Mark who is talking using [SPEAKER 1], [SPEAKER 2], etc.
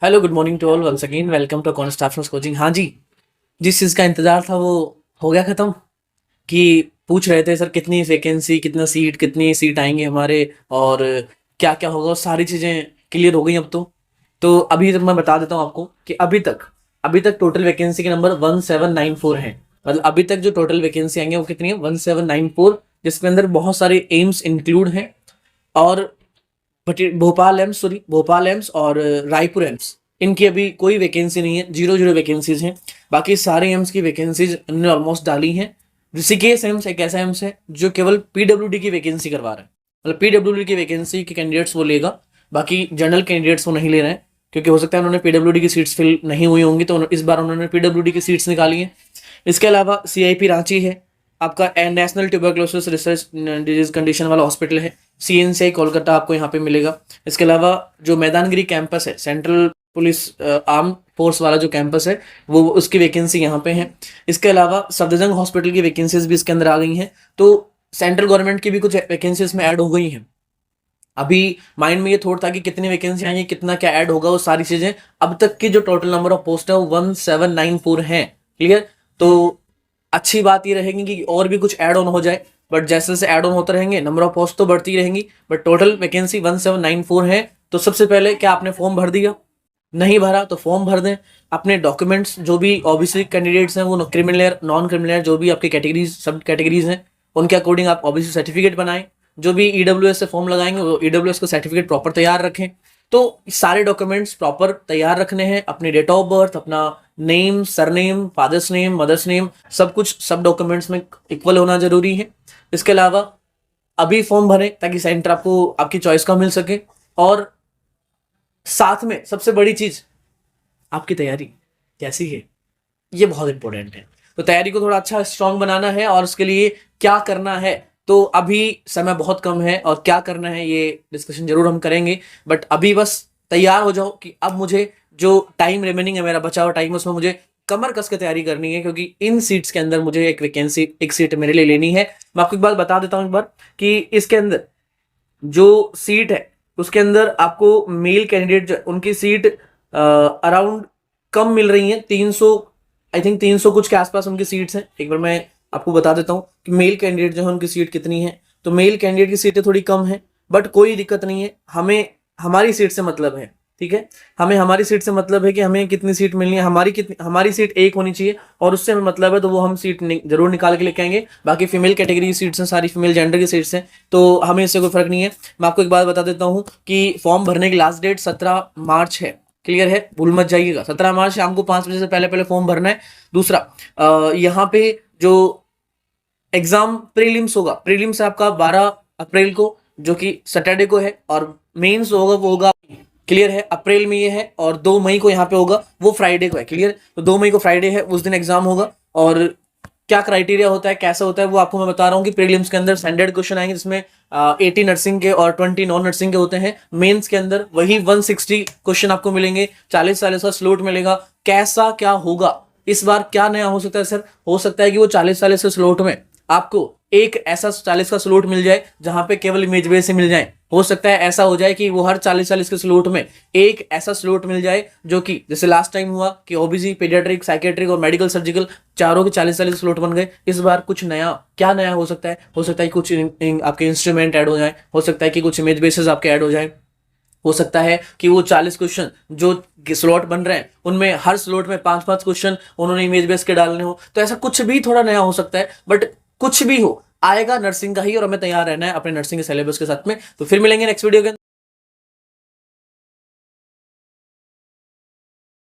[SPEAKER 1] Hello good morning to all once again welcome to con staff coaching. हाँ जी, जिस चीज़ का इंतज़ार था वो हो गया ख़त्म कि पूछ रहे थे सर कितनी वैकेंसी, कितना सीट, कितनी सीट आएंगे हमारे और क्या क्या होगा, वो सारी चीज़ें क्लियर हो गई अब तो अभी तक मैं बता देता हूँ आपको कि अभी तक टोटल वैकेंसी के नंबर 1794 हैं। मतलब अभी तक जो टोटल वैकेंसी आएंगे वो कितनी है, 1794, जिसके अंदर बहुत सारे एम्स इंक्लूड हैं और भोपाल एम्स और रायपुर एम्स, इनकी अभी कोई वैकेंसी नहीं है, जीरो जीरो वैकेंसीज हैं। बाकी सारे एम्स की वैकेंसीज इन्होंने ऑलमोस्ट डाली हैं। ऋषिकेश एम्स एक ऐसा एम्स है जो केवल पीडब्ल्यूडी की वैकेंसी करवा रहा है। मतलब पीडब्ल्यूडी की वैकेंसी के कैंडिडेट्स वो लेगा, बाकी जनरल कैंडिडेट्स वो नहीं ले रहे हैं, क्योंकि हो सकता है उन्होंने पीडब्ल्यूडी की सीट्स फिल नहीं हुई होंगी, तो इस बार उन्होंने पीडब्ल्यूडी की सीट्स निकाली हैं। इसके अलावा सीआईपी रांची है, आपका national tuberculosis research disease condition वाला हॉस्पिटल है। सीएनसीआई कोलकाता आपको यहाँ पे मिलेगा। इसके अलावा जो मैदानगिरी कैंपस है, सेंट्रल पुलिस आर्म फोर्स वाला जो कैंपस है, वो उसकी वैकेंसी यहाँ पे है। इसके अलावा सफदरजंग हॉस्पिटल की वैकेंसीज भी इसके अंदर आ गई हैं। तो सेंट्रल गवर्नमेंट की भी कुछ वैकेंसीज में ऐड हो गई हैं। अभी माइंड में ये थोड़ा था कि कितनी वैकेंसी आएंगी, कितना क्या ऐड होगा, वो सारी चीजें अब तक की जो टोटल नंबर ऑफ पोस्ट है वो 1794 है। क्लियर? तो अच्छी बात ये रहेगी कि और भी कुछ ऐड ऑन हो जाए, बट जैसे जैसे ऐड ऑन होते रहेंगे नंबर ऑफ पोस्ट तो बढ़ती रहेंगी, बट टोटल वैकेंसी 1794 है। तो सबसे पहले क्या आपने फॉर्म भर दिया? नहीं भरा तो फॉर्म भर दें। अपने डॉक्यूमेंट्स जो भी ओबीसी कैंडिडेट्स हैं, वो क्रिमिनल नॉन क्रिमिनल जो भी आपकी कैटेगरीज सब कैटेगरीज हैं, उनके अकॉर्डिंग आप ओबीसी सर्टिफिकेट बनाएं। जो भी ईडब्ल्यूएस से फॉर्म लगाएंगे वो ईडब्ल्यूएस का सर्टिफिकेट प्रॉपर तैयार रखें। तो सारे डॉक्यूमेंट्स प्रॉपर तैयार रखने हैं, अपनी डेट ऑफ बर्थ, अपना name, surname, father's name, mother's name, सब कुछ सब डॉक्यूमेंट्स में इक्वल होना जरूरी है। इसके अलावा अभी फॉर्म भरें ताकि सेंटर आपको आपकी चॉइस का मिल सके। और साथ में सबसे बड़ी चीज, आपकी तैयारी कैसी है, ये बहुत इंपॉर्टेंट है। तो तैयारी को थोड़ा अच्छा स्ट्रांग बनाना है और उसके लिए क्या करना है, तो अभी समय बहुत कम है और क्या करना है ये डिस्कशन जरूर हम करेंगे। बट अभी बस तैयार हो जाओ कि अब मुझे जो टाइम रिमेनिंग है, मेरा बचा हुआ टाइम है, उसमें मुझे कमर कस के तैयारी करनी है, क्योंकि इन सीट्स के अंदर मुझे एक वैकेंसी, एक सीट मेरे लिए लेनी है। मैं आपको एक बात बता देता हूँ एक बार कि इसके अंदर जो सीट है उसके अंदर आपको मेल कैंडिडेट जो उनकी सीट अराउंड कम मिल रही है, 300, आई थिंक 300 कुछ के आसपास उनकी सीट्स हैं। एक बार मैं आपको बता देता हूँ कि मेल कैंडिडेट जो है उनकी सीट कितनी है। तो मेल कैंडिडेट की सीटें थोड़ी कम है, बट कोई दिक्कत नहीं है, हमें हमारी सीट से मतलब है। ठीक है, हमें हमारी सीट से मतलब है कि हमें कितनी सीट मिलनी है, हमारी सीट एक होनी चाहिए और उससे हमें मतलब है, तो वो हम सीट जरूर निकाल के लेके आएंगे। बाकी फीमेल कैटेगरी की सीट्स हैं, सारी फीमेल जेंडर की सीट्स हैं, तो हमें इससे कोई फर्क नहीं है। मैं आपको एक बात बता देता हूँ कि फॉर्म भरने की लास्ट डेट 17 मार्च है। क्लियर है? भूल मत जाइएगा, 17 मार्च शाम को 5 बजे से पहले पहले फॉर्म भरना है। दूसरा, यहाँ पे जो एग्जाम प्रीलिम्स होगा, प्रीलिम्स आपका 12 अप्रैल को, जो कि सैटरडे को है, और मेंस होगा वो होगा, क्लियर है, अप्रैल में ये है, और 2 मई को यहाँ पे होगा, वो फ्राइडे को है। क्लियर? तो 2 मई को फ्राइडे है, उस दिन एग्जाम होगा। और क्या क्राइटेरिया होता है, कैसा होता है, वो आपको मैं बता रहा हूँ कि प्रीलिम्स के अंदर स्टैंडर्ड क्वेश्चन आएंगे, जिसमें 80 नर्सिंग के और 20 नॉन नर्सिंग के होते हैं। मेंस के अंदर वही 160 क्वेश्चन आपको मिलेंगे, 40 का स्लॉट मिलेगा। कैसा क्या होगा इस बार, क्या नया हो सकता है सर? हो सकता है कि वो 40 के स्लॉट में आपको एक ऐसा 40 का स्लॉट मिल जाए जहां पे केवल इमेज बेस से मिल जाए। हो सकता है ऐसा हो जाए कि वो हर 40 के स्लॉट में एक ऐसा स्लॉट मिल जाए जो कि जैसे लास्ट टाइम हुआ कि ओबीसी, पीडियाट्रिक, साइकेट्रिक और मेडिकल सर्जिकल चारों के 40 स्लॉट बन गए। इस बार कुछ नया, क्या नया हो सकता है? हो सकता है कुछ आपके इंस्ट्रूमेंट ऐड हो जाए, हो सकता है कि कुछ इमेज बेसिस आपके ऐड हो जाए, हो सकता है कि वो 40 क्वेश्चन जो स्लॉट बन रहे हैं उनमें हर स्लॉट में 5-5 क्वेश्चन उन्होंने इमेज बेस के डालने हो। तो ऐसा कुछ भी थोड़ा नया हो सकता है, बट कुछ भी हो आएगा नर्सिंग का ही, और हमें तैयार रहना है अपने नर्सिंग के सिलेबस के साथ में। तो फिर मिलेंगे नेक्स्ट वीडियो के